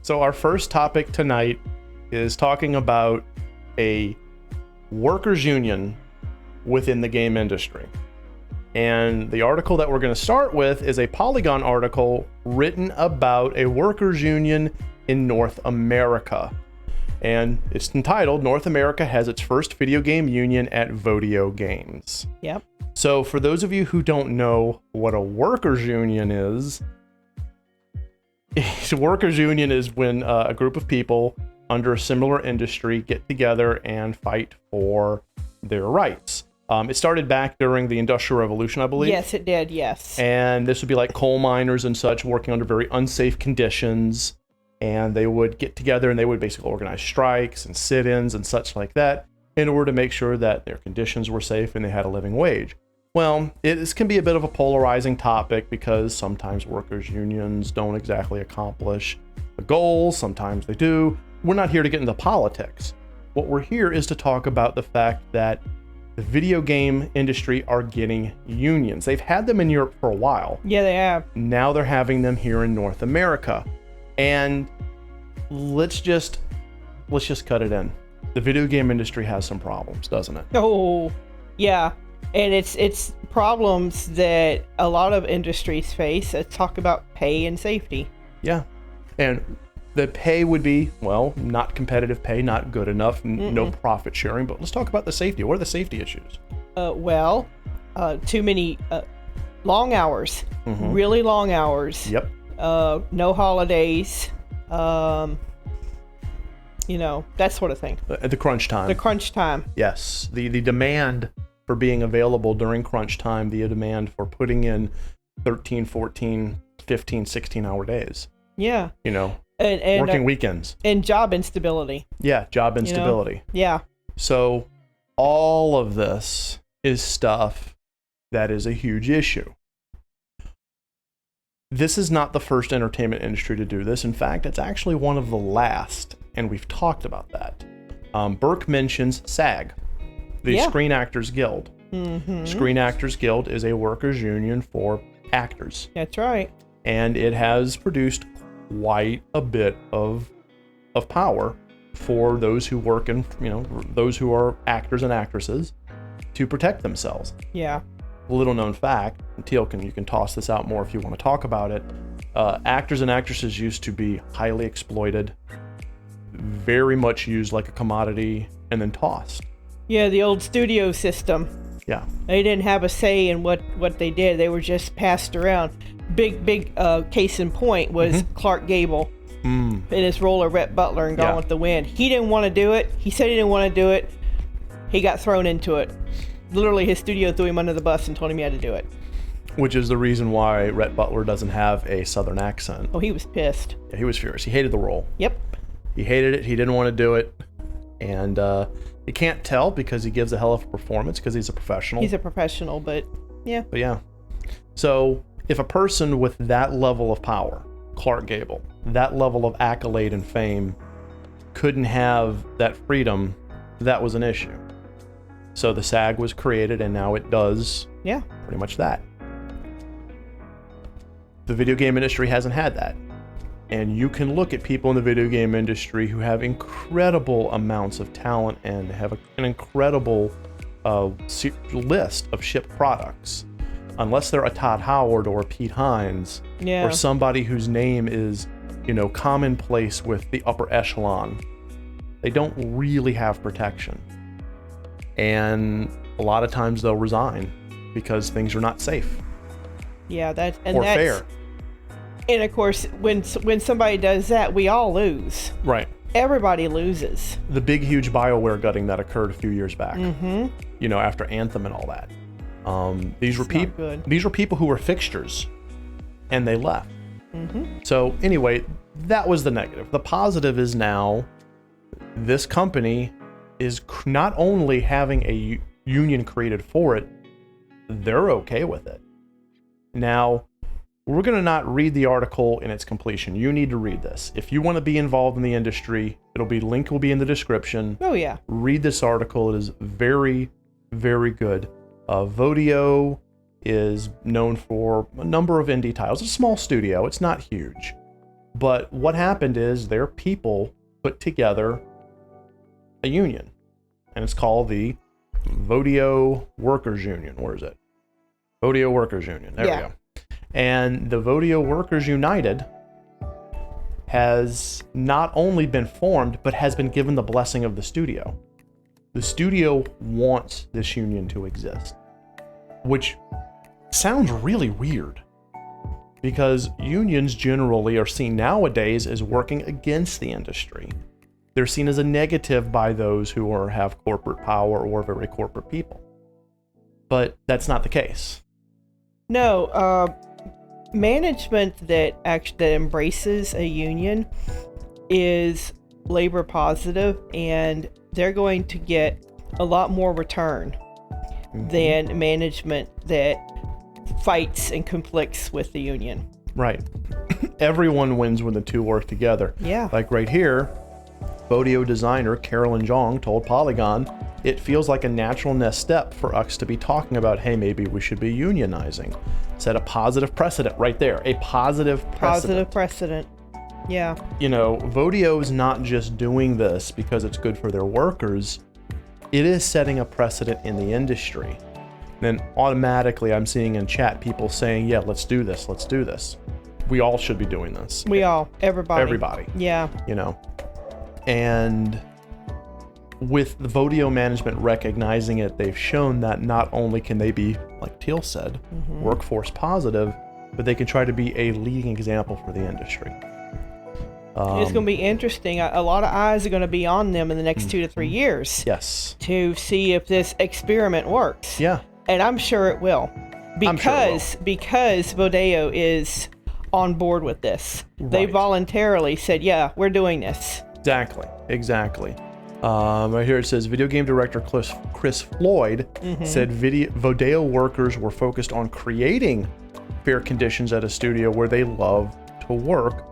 So our first topic tonight is talking about a workers' union within the game industry. And the article that we're going to start with is a Polygon article written about a workers' union in North America. And it's entitled, North America Has Its First Video Game Union at Vodeo Games. Yep. So for those of you who don't know what a workers' union is, a workers' union is when a group of people under a similar industry get together and fight for their rights. It started back during the Industrial Revolution, I believe. Yes, it did, yes. And this would be like coal miners and such working under very unsafe conditions. And they would get together and they would basically organize strikes and sit-ins and such like that in order to make sure that their conditions were safe and they had a living wage. Well, this can be a bit of a polarizing topic because sometimes workers' unions don't exactly accomplish the goals. Sometimes they do. We're not here to get into politics. What we're here is to talk about the fact that the video game industry are getting unions. They've had them in Europe for a while. Yeah, they have. Now they're having them here in North America. And let's just cut it in. The video game industry has some problems, doesn't it? Oh, yeah. And it's problems that a lot of industries face. Let's talk about pay and safety. Yeah. And the pay would be, well, not competitive pay, not good enough, no profit sharing. But let's talk about the safety. What are the safety issues? Too many long hours, really long hours. Yep. No holidays. That sort of thing. The crunch time. The crunch time. Yes. The demand for being available during crunch time, the demand for putting in 13, 14, 15, 16-hour days. Yeah. And working weekends. And job instability. Yeah, job instability. Yeah. So all of this is stuff that is a huge issue. This is not the first entertainment industry to do this. In fact, it's actually one of the last, and we've talked about that. Burke mentions SAG, the Screen Actors Guild. Screen Actors Guild is a workers' union for actors. That's right. And it has produced quite a bit of power for those who work in, those who are actors and actresses to protect themselves. Yeah. Little known fact, Teal, you can toss this out more if you want to talk about it. Actors and actresses used to be highly exploited, very much used like a commodity, and then tossed. Yeah, the old studio system. Yeah. They didn't have a say in what they did. They were just passed around. Big case in point was Clark Gable in his role of Rhett Butler in Gone with the Wind. He didn't want to do it. He said he didn't want to do it. He got thrown into it. Literally, his studio threw him under the bus and told him he had to do it. Which is the reason why Rhett Butler doesn't have a southern accent. Oh, he was pissed. Yeah, he was furious. He hated the role. Yep. He hated it. He didn't want to do it. And you can't tell because he gives a hell of a performance because he's a professional. He's a professional, but yeah. But yeah. So if a person with that level of power, Clark Gable, that level of accolade and fame, couldn't have that freedom, that was an issue. So the SAG was created, and now it does pretty much that. The video game industry hasn't had that. And you can look at people in the video game industry who have incredible amounts of talent and have an incredible list of shipped products. Unless they're a Todd Howard or a Pete Hines, or somebody whose name is, commonplace with the upper echelon, they don't really have protection. And a lot of times they'll resign because things are not safe. Yeah, that's fair. And of course, when somebody does that, we all lose. Right. Everybody loses. The big, huge BioWare gutting that occurred a few years back. After Anthem and all that. These were people who were fixtures, and they left. So anyway, that was the negative. The positive is now this company is not only having a union created for it, they're okay with it. Now, we're going to not read the article in its completion. You need to read this. If you want to be involved in the industry, link will be in the description. Oh, yeah. Read this article. It is very, very good. Vodeo is known for a number of indie titles. It's a small studio. It's not huge. But what happened is their people put together a union, and it's called the Vodeo Workers Union. Where is it? Vodeo Workers Union. There we go. And the Vodeo Workers United has not only been formed, but has been given the blessing of the studio. The studio wants this union to exist, which sounds really weird because unions generally are seen nowadays as working against the industry. They're seen as a negative by those who have corporate power or very corporate people. But that's not the case. No, management that embraces a union is labor positive, and they're going to get a lot more return than management that fights and conflicts with the union. Right. Everyone wins when the two work together. Yeah. Like right here, Vodeo designer Carolyn Jong told Polygon, "It feels like a natural next step for us to be talking about, hey, maybe we should be unionizing." Set a positive precedent right there. A positive precedent. Positive precedent. Yeah. You know, Vodeo is not just doing this because it's good for their workers. It is setting a precedent in the industry. Then automatically I'm seeing in chat people saying, yeah, let's do this. Let's do this. We all should be doing this. Everybody. Yeah. You know, and with the Vodeo management recognizing it, they've shown that not only can they be, like Teal said, workforce positive, but they can try to be a leading example for the industry. It's going to be interesting. A lot of eyes are going to be on them in the next 2 to 3 years. Yes. To see if this experiment works. Yeah. And I'm sure it will. Because Vodeo is on board with this. Right. They voluntarily said, yeah, we're doing this. Exactly. Right here it says, video game director Chris Floyd said Vodeo workers were focused on creating fair conditions at a studio where they love to work,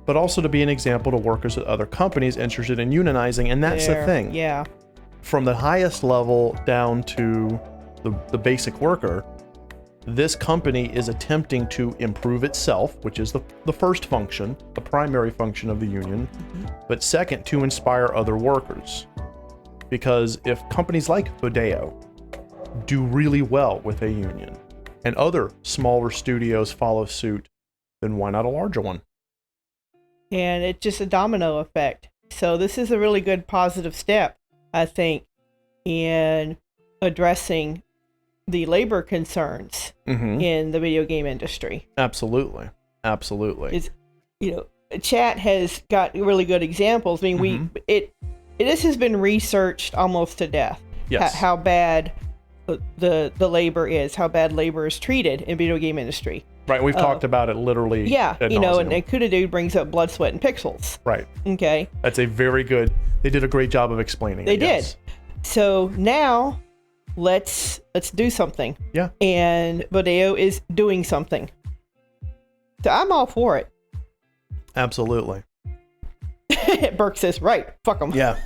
but also to be an example to workers at other companies interested in unionizing. And that's the thing. Yeah. From the highest level down to the basic worker, this company is attempting to improve itself, which is the first function, the primary function of the union, but second, to inspire other workers. Because if companies like Vodeo do really well with a union and other smaller studios follow suit, then why not a larger one? And it's just a domino effect. So this is a really good positive step, I think, in addressing the labor concerns in the video game industry. Absolutely. It's, chat has got really good examples. I mean, this has been researched almost to death. Yes. How bad the labor is, how bad labor is treated in video game industry. Right, we've talked about it literally. Yeah, and Kuda Dude brings up Blood, Sweat, and Pixels. Right. Okay. That's a very good. They did a great job of explaining. They did. So now, let's do something. Yeah. And Vodeo is doing something. So I'm all for it. Absolutely. Burke says, right, fuck them. Yeah.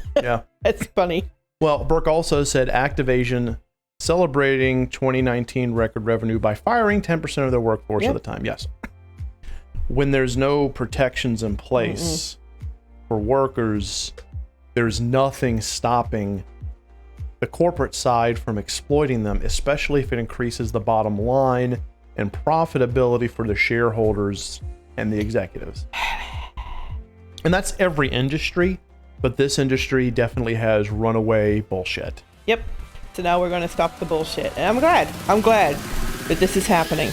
That's funny. Well, Burke also said Activision celebrating 2019 record revenue by firing 10% of their workforce at the time. Yes. When there's no protections in place for workers, there's nothing stopping the corporate side from exploiting them, especially if it increases the bottom line and profitability for the shareholders and the executives. And that's every industry, but this industry definitely has runaway bullshit. Yep. So now we're going to stop the bullshit. And I'm glad that this is happening.